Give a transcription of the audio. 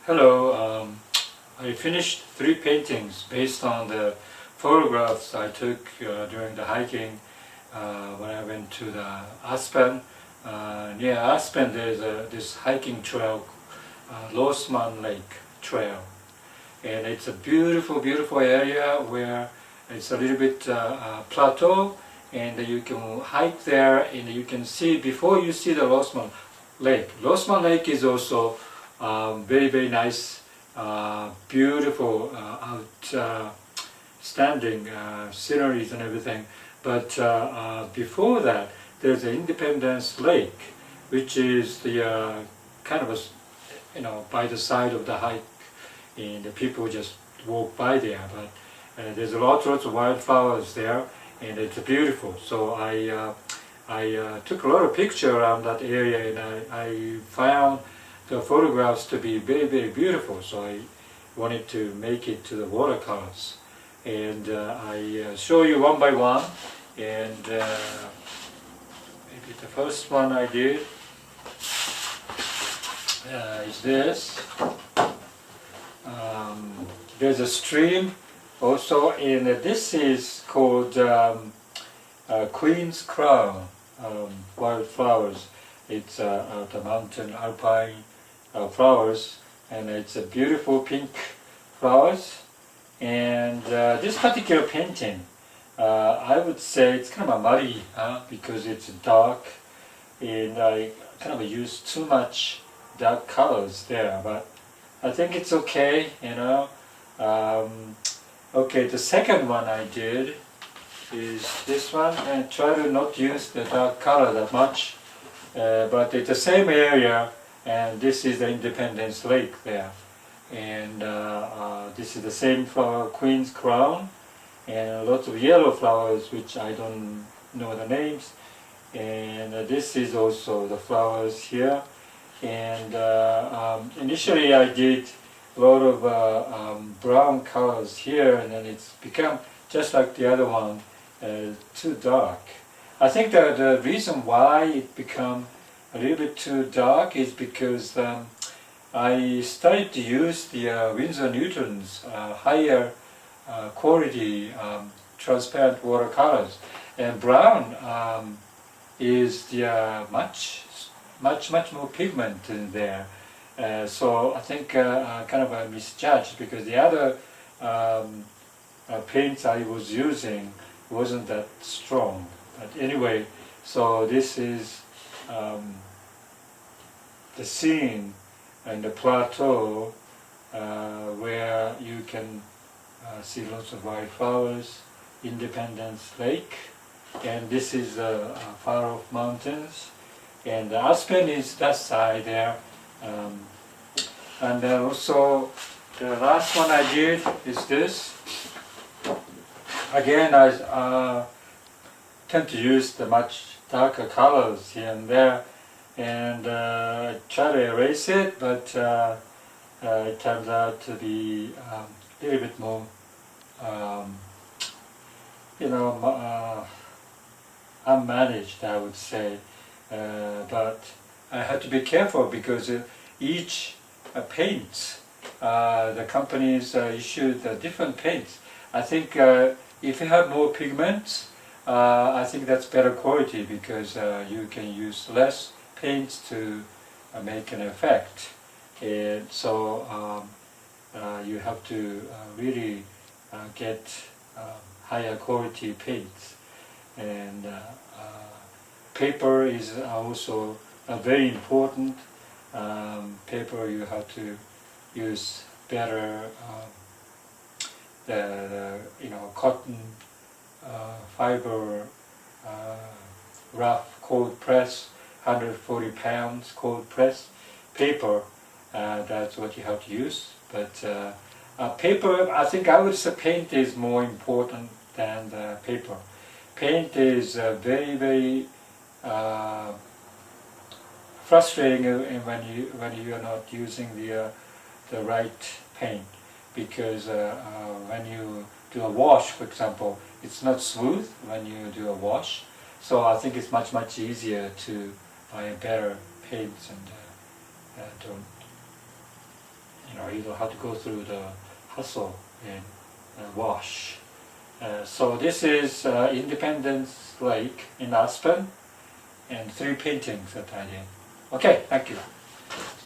Hello, I finished 3 paintings based on the photographs I took during the hiking when I went to the Aspen. Near Aspen there's this hiking trail, Losman Lake Trail. And it's a beautiful, beautiful area where it's a little bit plateau, and you can hike there and you can see, before you see the Losman Lake. Losman Lake is also very, very nice, beautiful, outstanding sceneries and everything. But before that, there's an Independence Lake, which is the kind of by the side of the hike, and the people just walk by there. But there's lots of wildflowers there, and it's beautiful. So I took a lot of pictures around that area, and I found the photographs to be very, very beautiful. So I wanted to make it to the watercolors, and I show you one by one. And maybe the first one I did is this. There's a stream also, and this is called Queen's Crown wildflowers. It's the mountain alpine flowers, and it's a beautiful pink flowers. And this particular painting, I would say it's kind of muddy because it's dark, and I kind of used too much dark colors there, but I think it's okay, Okay, the second one I did is this one, and try to not use the dark color that much, but it's the same area, and this is the Independence Lake there, and this is the same flower, Queen's Crown, and lots of yellow flowers which I don't know the names, and this is also the flowers here. And initially I did a lot of brown colors here, and then it's become just like the other one, too dark. I think the reason why it become a little bit too dark is because I started to use the Winsor Newton's higher quality transparent watercolors, and brown is the much more pigment in there. So I think kind of a misjudged, because the other paints I was using wasn't that strong. But anyway, so this is the scene in the plateau where you can see lots of wildflowers, Independence Lake, and this is far off mountains. And Aspen is that side there, and also the last one I did is this. Again, I tend to use the much darker colors here and there, and I try to erase it, but it turns out to be a little bit more, unmanaged, I would say. But I had to be careful, because each paints, the companies issued different paints. I think if you have more pigments, I think that's better quality, because you can use less paints to make an effect. And so you have to really get higher quality paints. And paper is also very important. Paper, you have to use better the cotton fiber rough cold press, 140 pounds cold press paper. That's what you have to use. But paper, I think I would say paint is more important than the paper. Paint is very, very frustrating when you are not using the right paint, because when you do a wash, for example, it's not smooth when you do a wash. So I think it's much easier to buy better paints and don't You don't have to go through the hustle and wash. So this is Independence Lake in Aspen, and 3 paintings that I did. Okay, thank you.